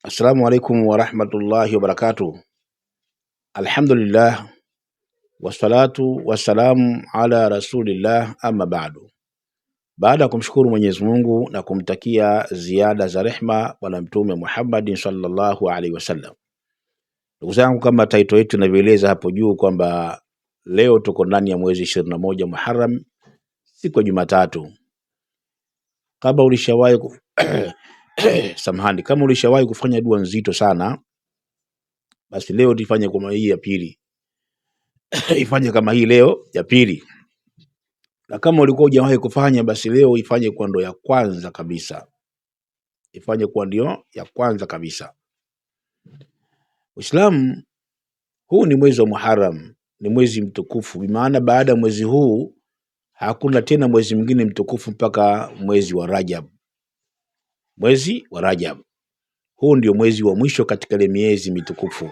Assalamu alaikum wa rahmatullahi wa barakatuh. Alhamdulillah wassalatu wassalamu ala rasulillah, amma ba'du. Baada ya kumshukuru Mwenyezi Mungu na kumtakia ziada za rehma bwana Mtume Muhammad sallallahu alaihi wasallam. Ndugu zangu, kama title yetu inavyoeleza hapo juu kwamba leo tuko ndani ya mwezi 21 Muharram, siku ya Jumatatu. Kama ulishawahi samahani, kama ulishawahi kufanya dua nzito sana, basi leo tifanye kama hii ya pili. Ifanye kama hii leo ya pili. Na kama ulikuwa hujawahi kufanya, basi leo ifanye kwa ndo ya kwanza kabisa. Ifanye kwa ndio ya kwanza kabisa. Uislamu, huu ni mwezi wa Muharram, ni mwezi mtukufu. Bimaana baada ya mwezi huu hakuna tena mwezi mwingine mtukufu mpaka mwezi wa Rajab. Mwezi wa Rajab. Huu ndio mwezi wa mwisho katika ile miezi mitukufu.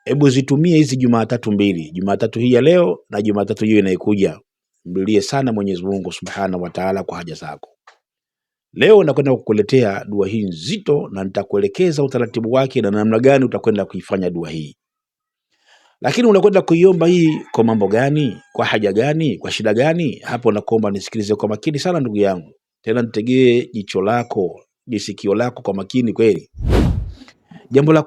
Hebu zitumie hizi Jumatatu mbili. Jumatatu hii ya leo na Jumatatu hiyo inayokuja. Mbilie sana Mwenyezi Mungu Subhanahu wa Ta'ala kwa haja zako. Leo nakwenda kukuletea dua hii nzito na nitakuelekeza utaratibu wake na namna gani utakwenda kuifanya dua hii. Lakini unakwenda kuiomba hii kwa mambo gani? Kwa haja gani? Kwa shida gani? Hapo nakuomba nisikilize kwa makini sana ndugu yangu. Tena nitegee jicho lako, jisikio lako kwa makini kweli. Jambo la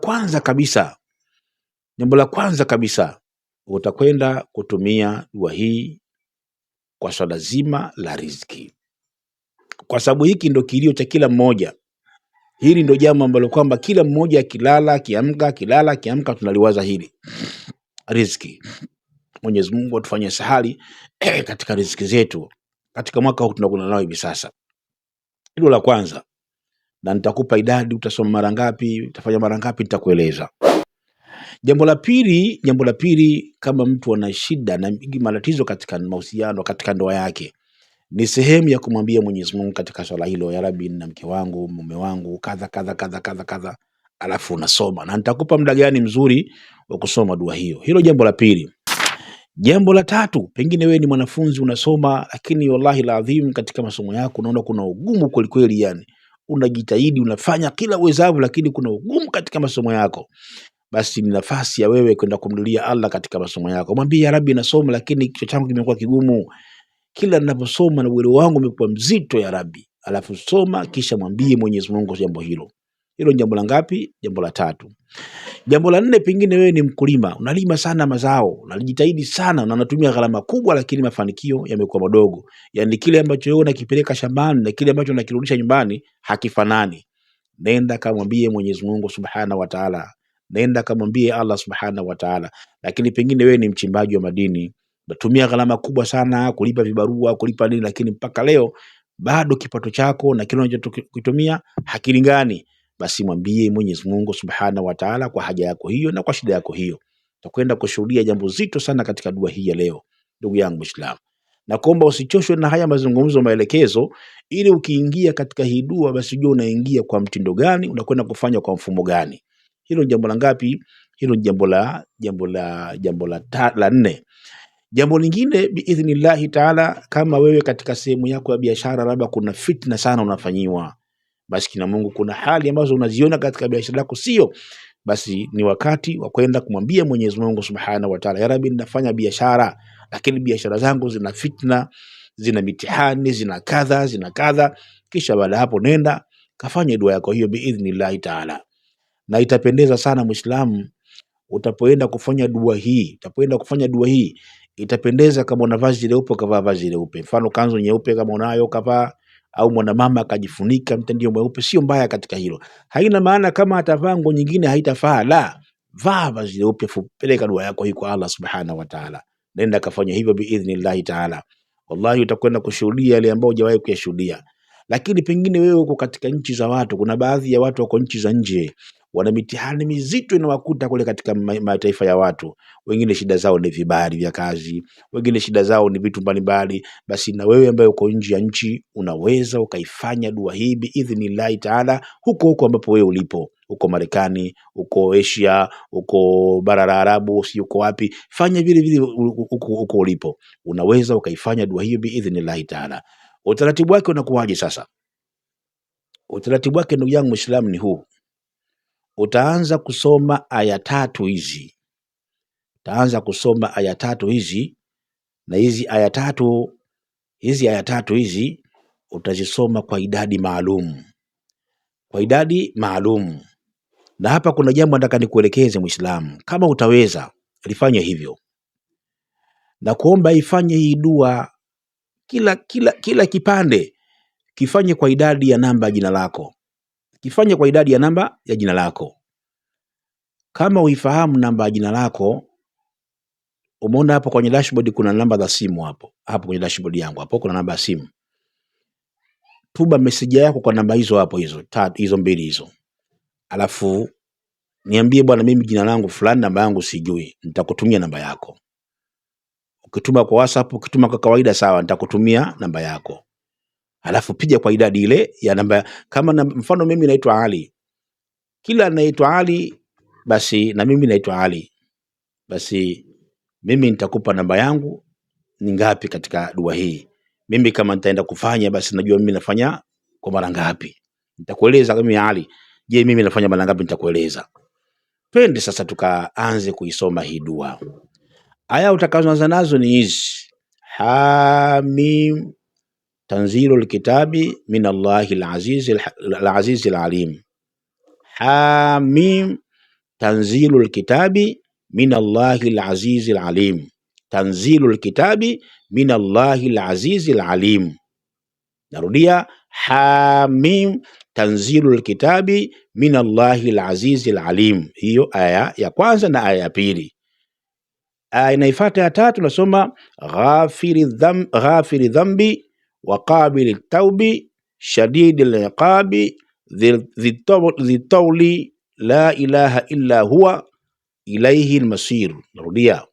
kwanza kabisa utakwenda kutumia dua hii kwa swala zima la riziki. Kwa sababu hiki ndo kilio cha kila mmoja. Hili ndo jambo ambalo kwamba kila mmoja akilala, akiamka tunaliwaza hili. Riziki. Mwenyezi Mungu atufanyie sahali katika riziki zetu. Katika mwaka huu tunakuna nao hivi sasa. Hilo la kwanza. Na nitakupa idadi, utasoma mara ngapi, utafanya mara ngapi nitakueleza. Jambo la pili, kama mtu ana shida na matatizo katika mahusiano, katika ndoa yake, ni sehemu ya kumwambia Mwenyezi Mungu katika swala hilo, ya Rabbi, na mke wangu, mume wangu, kadha. Alafu unasoma. Na nitakupa muda gani mzuri wa kusoma dua hiyo. Hilo jambo la pili. Jambo la tatu, pengine wewe ni mwanafunzi unasoma, lakini wallahi laadhim katika masomo yako unaona kuna ugumu kweli yani. Unajitahidi, unafanya kila uwezavyo, lakini kuna ugumu katika masomo yako. Basi ni nafasi ya wewe kwenda kumlilia Allah katika masomo yako. Mwambie, ya Rabbi, nasoma lakini kichwa changu kimekuwa kigumu. Kila ninaposoma na uelewa wangu umekuwa mzito ya Rabbi. Alafu soma kisha mwambie Mwenyezi Mungu jambo hilo. Hilo jambo la ngapi? Jambo la tatu. Jambo la nne, pengine wewe ni mkulima, unalima sana mazao, unajitahidi sana na unatumia gharama kubwa, lakini mafanikio yamekuwa madogo. Yaani kile ambacho wewe unakipeleka shambani na kile ambacho unakirudisha nyumbani hakifanani. Nenda kamwambie Mwenyezi Mungu Subhanahu wa Ta'ala. Nenda kamwambie Allah Subhanahu wa Ta'ala. Lakini pengine wewe ni mchimbaji wa madini, unatumia gharama kubwa sana kulipa vibarua, kulipa nini, lakini mpaka leo bado kipato chako na kile unachokitumia hakilingani. Basi mwambie Mwenyezi Mungu Subhanahu wa Ta'ala kwa haja yako hiyo na kwa shida yako hiyo. Tutakwenda kushuhudia jambo zito sana katika dua hii ya leo, ndugu yangu Muislamu. Na kuomba usichoshwe na haya mazungumzo, maelekezo, ili ukiingia katika hii dua basi ujue unaingia kwa mtindo gani, unakwenda kufanya kwa mfumo gani. Hilo jambo la ngapi? Hilo jambo la nne. Jambo lingine biidhnillahi Ta'ala, kama wewe katika sehemu yako ya biashara labda kuna fitna sana unafanyiwa, basi kina Mungu kuna hali ambazo unaziona katika biashara yako sio, basi ni wakati wa kwenda kumwambia Mwenyezi Mungu Subhanahu wa Ta'ala, ya Rabbi, ninafanya biashara lakini biashara zangu zina fitna, zina mitihani, zina kadha. Kisha baada hapo nenda kafanye dua yako hiyo biidhnillahi Ta'ala. Na itapendeza sana Muislamu utapoenda kufanya dua hii, itapendeza kama una vazi leupe kavaa vazi leupe. Mfano kanzu nyeupe kama unayo kavaa, au mwanamama akajifunika mtandio mweupe, sio mbaya katika hilo. Haina maana kama atavaa nguo nyingine haitafaa, la. Vaa vazi leupe, peleka dua yako hii kwa Allah Subhanahu wa Ta'ala. Nenda kafanya hivyo biidhnillahi Ta'ala. Wallahi utakwenda kushuhudia yale ambayo hujawahi kuyashuhudia. Lakini pengine wewe uko katika nchi za watu, kuna baadhi ya watu wako nchi za nje, wana mitihani mizito inawakuta kule katika mataifa ya watu. Wengine shida zao ni vibali vya kazi, wengine shida zao ni vitu mbalimbali. Basi na wewe ambaye uko nje ya nchi unaweza ukaifanya dua hii biidhnillahi Ta'ala huko ambapo wewe ulipo. Uko Marekani, uko Asia, uko bara la Arabu, si uko wapi, fanya vile uko ulipo. Unaweza ukaifanya dua hiyo biidhnillahi Ta'ala. Utaratibu wake unakuwaje sasa? Utaratibu wake ndugu yangu Muislamu ni huu. utaanza kusoma aya 3 hizi. Utaanza kusoma aya 3 hizi, na hizi aya 3 hizi utazisoma kwa idadi maalum. Kwa idadi maalum. Na hapa kuna jambo nataka nikuelekeze Muislamu, kama utaweza lifanye hivyo. Na kuomba ifanye hii dua kila kipande kifanye kwa idadi ya namba ya jina lako. Kifanye kwa idadi ya namba ya jina lako. Kama uifahamu namba ya jina lako, umeona hapo kwenye dashboard kuna namba za simu hapo. Hapo kwenye dashboard yangu hapo kuna namba ya simu. Tuma message yako kwa namba hizo hapo, hizo mbili hizo. Alafu niambie, bwana, mimi jina langu fulani, namba yangu sijui. Nitakutumia namba yako. Ukituma kwa WhatsApp, ukituma kwa kawaida sawa, nitakutumia namba yako. Alafu piga kwa idadi ile ya namba. Kama mfano mimi naitwa Ali. Kila anaitwa Ali, basi na mimi naitwa Ali. Basi mimi nitakupa namba yangu ni ngapi katika dua hii. Mimi kama nitaenda kufanya, basi najua mimi nafanya kwa mara ngapi. Nitakueleza kama mimi Ali. Je, mimi nafanya mara ngapi, nitakueleza. Twende sasa tukaanze kuisoma hii dua. Aya utakazoanza nazo ni hizi. Hamim tanzilul kitabi min Allahil azizil alim. Hamim tanzilul kitabi min Allahil azizil alim. Tanzilul kitabi min Allahil azizil alim. Narudia, Hamim tanzilul kitabi min Allahil azizil alim. Hiyo aya ya kwanza na aya ya pili. Aya inayofuata ya 3 nasoma ghafiri dhambi wa qabili taubi shadidil iqabi dhi tawli la ilaha illa huwa ilayhi almasir. Narudia,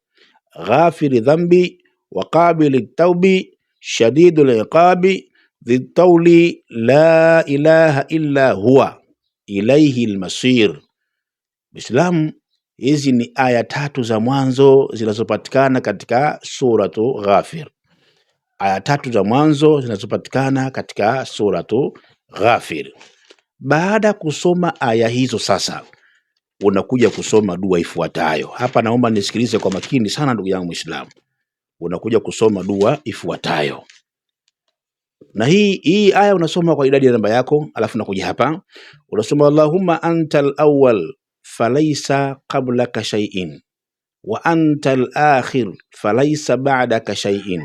ghafiri dhambi wa qabili taubi shadidil iqabi dhi tawli la ilaha illa huwa ilayhi almasir. Muislamu, hizi ni aya 3 za mwanzo zinazopatikana katika suratu Ghafir. Aya 3 za mwanzo zinazopatikana katika suratu Ghafir. Baada kusoma aya hizo, sasa unakuja kusoma dua ifuatayo. Hapa naomba nisikilize kwa makini sana ndugu yangu Muislamu. Unakuja kusoma dua ifuatayo. Na hii aya unasoma kwa idadi ya namba yako, alafu nakuja hapa unasoma Allahumma antal awwal falaysa qablaka shay'in wa antal akhir falaysa ba'daka shay'in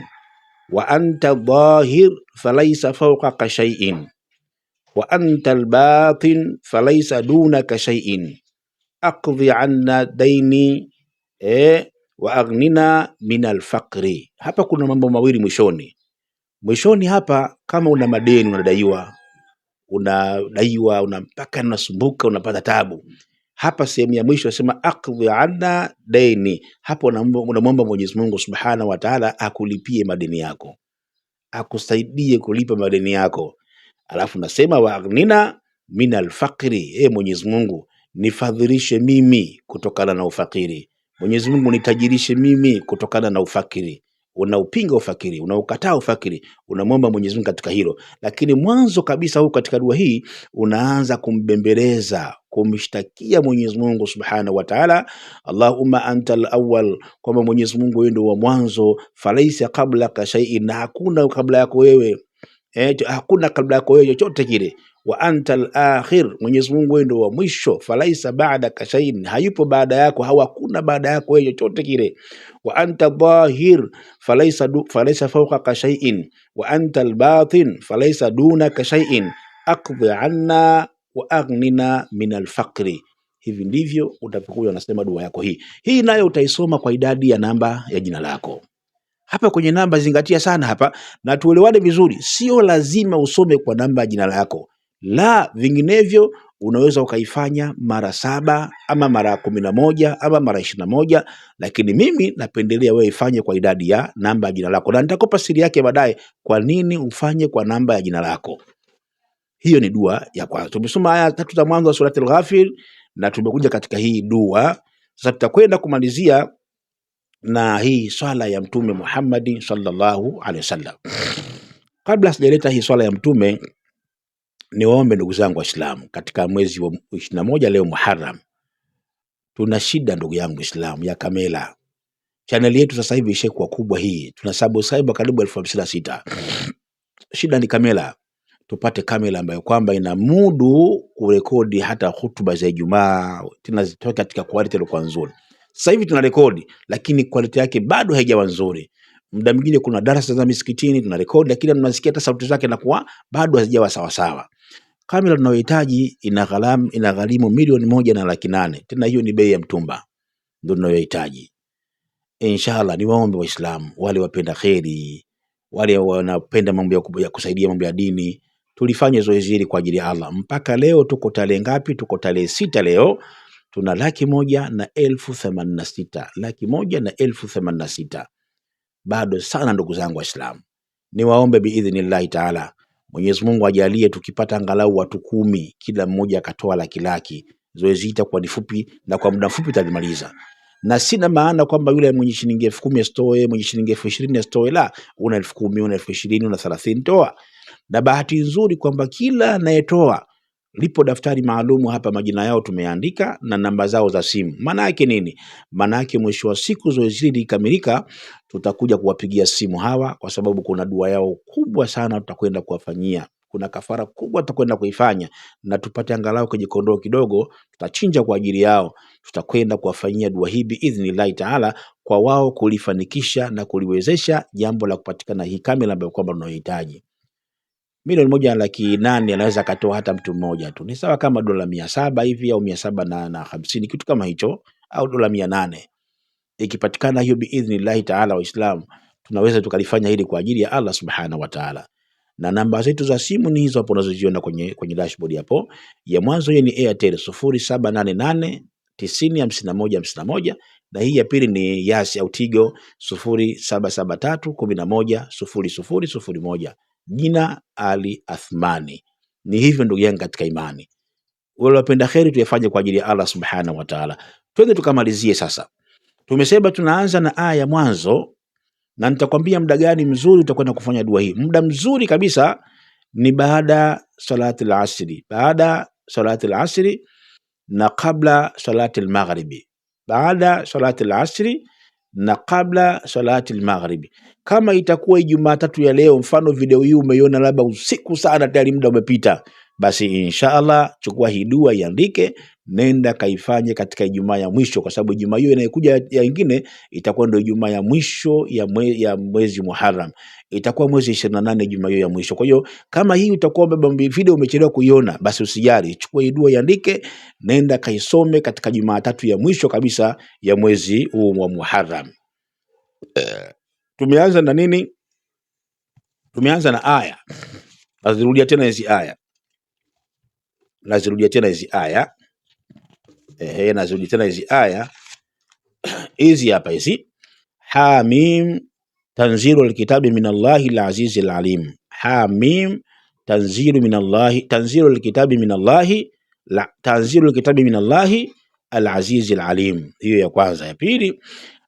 wa anta dhahir falaysa fawqaka shay'in wa antal batin falaysa dunaka shay'in aqdi 'anna dayni wa aghnina minal faqri. Hapa kuna mambo mawili mwishoni hapa. Kama una madeni, unadaiwa mpaka unasumbuka, unapata tabu, hapa sehemu ya mwisho nasema aqdi 'anna dayni. Hapo unamwomba Mwenyezi Mungu Subhanahu wa Ta'ala akulipie madeni yako, akusaidie kulipa madeni yako. Alafu nasema wa aghnina minal faqri. Mwenyezi Mungu nifadhilishe mimi kutokana na ufakiri. Mwenyezi Mungu nitajirishe mimi kutokana na ufakiri. Unaupinga ufakiri, unaukataa ufakiri, unamwomba Mwenyezi Mungu katika hilo. Lakini mwanzo kabisa huko katika dua hii unaanza kumbembeleza, kumshtakia Mwenyezi Mungu Subhanahu wa Ta'ala. Allahumma antal awwal, kwamba Mwenyezi Mungu wewe ndio wa mwanzo, falaisa qablaka shay'in, na hakuna kabla yako wewe, hakuna kabla yako wewe chochote kile. Wa antal akhir, Mwenyezi Mungu wewe ndio wa mwisho, falaisa ba'daka shay'in, hayupo baada yako, hakuna baada yako wewe chochote kile. Wa anta dhahir falaysa fawqaka shay'in wa anta al-batin falaysa dunaka shay'in aqdi 'anna wa aghnina min al-faqri. Hivi ndivyo utapokuwa unasema dua yako hii. Hii nayo utaisoma kwa idadi ya namba ya jina lako. Hapa kwenye namba zingatia sana hapa na tuelewane vizuri. Sio lazima usome kwa namba ya jina lako. La, vinginevyo unaweza ukaifanya mara 7 ama mara 11 ama mara 21, lakini mimi napendelea wewe ifanye kwa idadi ya namba ya jina lako, na nitakupa siri yake baadaye kwa nini ufanye kwa namba ya jina lako. Hiyo ni dua ya kwanza. Tumesoma aya 3 za mwanzo wa surati Al-Ghafir na tumekuja katika hii dua. Sasa tutakwenda kumalizia na hii swala ya Mtume Muhammad sallallahu alaihi wasallam. Kabla sijaleta hii swala ya Mtume, Niwaombe ndugu zangu Waislamu, katika mwezi wa 21 leo Muharram, tuna shida ndugu yangu Islam ya kamera. Channel yetu sasa hivi ishakuwa kubwa hii, tuna subscriber karibu 56,000. Shida ni kamera. Tupate kamera ambayo kwamba ina mudu kurekodi hata hutuba za Ijumaa, tena zitoke katika quality iliyokuwa nzuri. Sasa hivi tuna rekodi lakini quality yake bado haijawa nzuri. Muda mwingine kuna darasa za misikitini tuna rekodi lakini tunasikia hata sauti zake na kuwa bado hazijawa sawa sawa. Kamera tunayohitaji inagharimu milioni 1.8. Tena hiyo ni bei ya mtumba. Ndio tunayohitaji. Inshallah ni waombe Waislamu wale wapenda kheri, wale wanapenda mambo ya kusaidia mambo ya dini, tulifanya zoezi hili kwa ajili ya Allah. Mpaka leo tuko tarehe ngapi? Tuko tarehe 6 leo. Tuna 1,186. 1,186. Bado sana ndugu zangu Waislamu. Ni waombe biidhnillahi taala, Mwenyezi Mungu ajalie tukipata angalau watu 10 kila mmoja akatoa laki. Zoezi itakuwa ni fupi na kwa muda mfupi talimaliza. Na sina maana kwamba yule mwenye shilingi 10,000 asitoe, mwenye shilingi 20,000 asitoe, la, una 10,000, una 20,000, una 30 toa. Na bahati nzuri kwamba kila anayetoa lipo daftari maalumu hapa, majina yao tumeandika na namba zao za simu. Maana yake nini? Maana yake mwisho wa siku zoezi hili likamilika, tutakuja kuwapigia simu hawa, kwa sababu kuna dua yao kubwa sana tutakwenda kuwafanyia. Kuna kafara kubwa tutakwenda kuifanya, na tupate angalau kujikondoo kidogo, tutachinja kwa ajili yao. Tutakwenda kuwafanyia dua hii biidhnillahi taala, kwa wao kulifanikisha na kuliwezesha jambo la kupatikana hii kamera ambayo kwamba tunahitaji. Milioni 1.8 anaweza katoa hata mtu mmoja tu. Ni sawa kama dola 700 hivi au 750, kitu kama hicho, au dola 800. Ikipatikana hiyo biidhnillahi taala, Waislamu tunaweza tukalifanya hili kwa ajili ya Allah subhanahu wa ta'ala. Na namba zetu za simu ni hizo hapo unazoziona kwenye dashboard hapo. Ya mwanzo hiyo ni Airtel 0788 905151, na hii ya pili ni Yas au Tigo 0773 110001. Jina Ali Athmani. Ni hivyo ndugu yangu katika imani. Wale wapenda kheri tuyafanye kwa ajili ya Allah subhanahu wa ta'ala. Twende tukamalizie sasa. Tumesema tunaanza na aya ya mwanzo, na nitakwambia muda gani mzuri utakwenda kufanya dua hii. Muda mzuri kabisa ni baada salati al-asri. Baada salati al-asri na kabla salati al-maghribi. Baada salati al-asri na kabla salati al-maghribi. Kama itakuwa Ijumaa tatu ya leo, mfano video hii umeiona labda usiku sana tayari muda umepita, basi inshallah chukua hii dua iandike, nenda kaifanye katika Ijumaa ya mwisho, kwa sababu Ijumaa hiyo inayokuja ya nyingine itakuwa ndio Ijumaa ya mwisho ya mwezi Muharram. Itakuwa mwezi 28 Ijumaa hiyo ya mwisho. Kwa hiyo kama hii utakuwa video umechelewa kuiona, basi usijali, chukua hii dua iandike, nenda kaisome katika Jumaa tatu ya mwisho kabisa ya mwezi huu wa Muharram. Tumeanza na nini? Tumeanza na aya. Nazirudia tena hizi aya. Nazirudia tena hizi aya. Hizi hapa hizi. Hamim tanzilul kitabi minallahi al-azizil alim. Hamim tanzilul kitabi minallahi al-azizil alim. Hiyo ya kwanza. Ya pili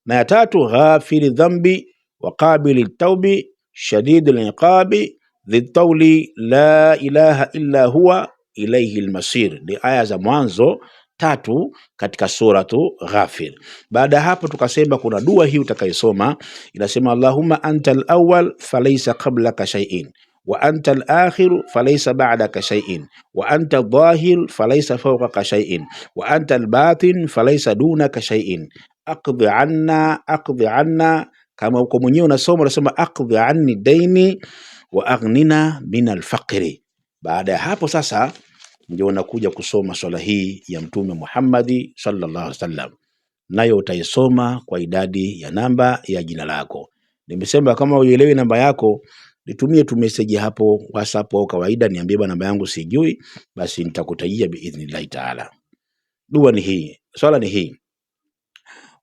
na ya tatu, ghafiri dhambi wa qabili taubi shadidul iqabi dhitawli la ilaha illa huwa ilayhi almasir. Ni aya za mwanzo 3 katika suratu Ghafir. Baada hapo tukasema kuna dua hii utakayosoma inasema, Allahumma antal awwal falaysa qablaka shay'in wa antal akhir falaysa ba'daka shay'in wa antal dhahir falaysa fawqaka shay'in wa antal batin falaysa dunaka shay'in aqdi anna. Kama uko mwenyewe unasoma aqdi anni daini wa aghnina min alfaqri. Baada ya hapo sasa ndio unakuja kusoma swala hii ya Mtume Muhammad sallallahu alaihi wasallam, nayo utaisoma kwa idadi ya namba ya jina lako. Nimesema kama uelewi namba yako, nitumie tu message hapo WhatsApp au kawaida, niambie bwana namba yangu sijui, basi nitakutajia biidhnillah taala. Dua ni hii, swala ni hii.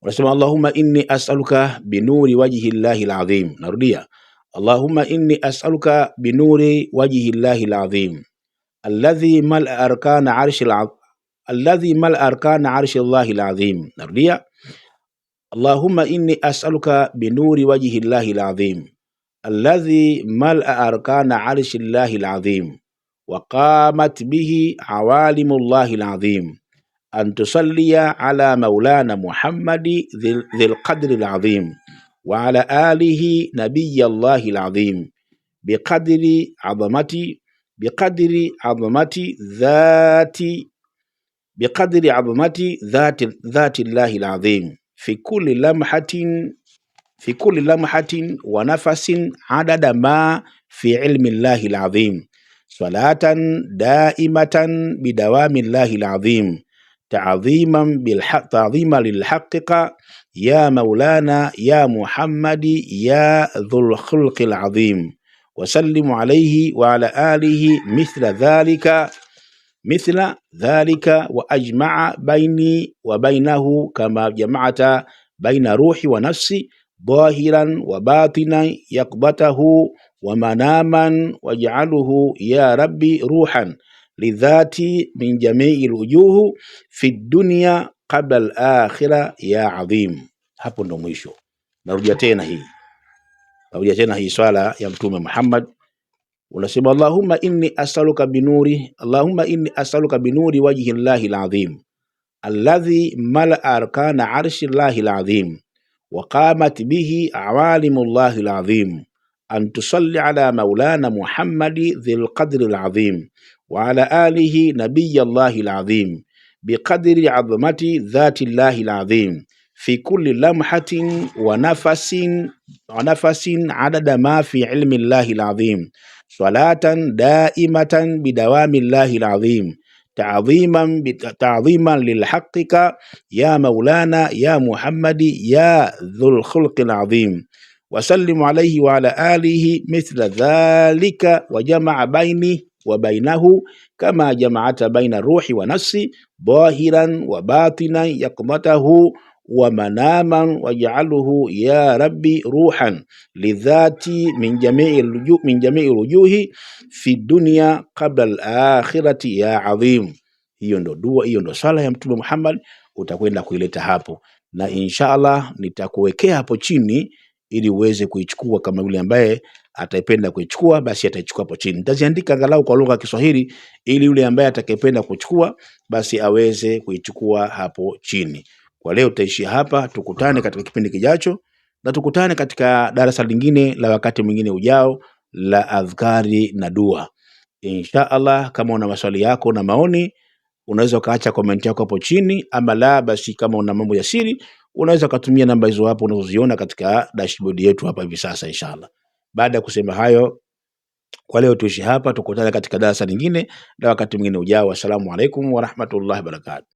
Unasema Allahumma inni as'aluka binuri wajhi llahi alazim. Narudia, Allahumma inni as'aluka binuri wajhi llahi alazim alladhi mal'a arkana arshi llahi alazim. Narudia, Allahumma inni as'aluka binuri wajhi llahi alazim alladhi mal'a arkana arshi llahi alazim وقامت به عوالم الله العظيم أن تصلي على مولانا محمد ذي القدر العظيم وعلى آله نبي الله العظيم بقدر عظمة ذات الله العظيم في كل لمحة ونفس عدد ما في علم الله العظيم صلاة دائمة بدوام الله العظيم تعظيما للحقق يا مولانا يا محمد يا ذو الخلق العظيم وسلم عليه وعلى آله مثل ذلك وأجمع بيني وبينه كما جمعت بين روحي ونفسي ظاهرا وباطنا يقبته ومناما واجعله يا ربي روحا لذاتي من جميع الوجوه في الدنيا قبل الآخرة يا عظيم. Hapo ndo mwisho. Narudia tena hii swala ya Mtume Muhammad. Unasema Allahumma inni as'aluka binuri wajhi Allahi al-azim alladhi mala'a arkana arshi Allahi al-azim wa qamat bihi awalimu Allahi al-azim an tusalli ala maulana Muhammadi dhil qadri al-azim wa ala alihi nabiy Allahi al-azim biqadri azmati dhati Allahi al-azim fi kulli lamhatin wa nafasin adada ma fi ilmi Allahi al-azim salatan daimatan bidawami Allahi al-azim تعظيما للحقك يا مولانا يا محمد يا ذو الخلق العظيم وسلم عليه وعلى آله مثل ذلك وجمع بيني وبينه كما جمعت بين الروح ونفسي ظاهرا وباطنا يقمته ومناما واجعله يا ربي روحا لذاتي من جميع الوجوه في الدنيا قبل الآخرة يا عظيم. Hiyo ndo dua, hiyo ndo sala ya Mtume Muhammad, utakwenda kuileta hapo na inshallah nitakuwekea hapo chini ili uweze kuichukua. Kama yule ambaye ataipenda kuichukua basi ataichukua hapo chini. Nitaziandika angalau kwa lugha ya Kiswahili ili yule ambaye atakayependa kuchukua basi aweze kuichukua hapo chini. Kwa leo tutaishia hapa, tukutane katika kipindi kijacho na tukutane katika darasa lingine la wakati mwingine ujao la adhkari na dua. Insha Allah, kama una maswali yako na maoni unaweza ukaacha comment yako hapo chini, ama la basi kama una mambo ya siri unaweza kutumia namba hizo hapo unazoziona katika dashboard yetu hapa hivi sasa inshallah. Baada ya kusema hayo, kwa leo tuishi hapa, tukutane katika darasa lingine la wakati mwingine ujao. Assalamu alaikum wa rahmatullahi wa barakatuh.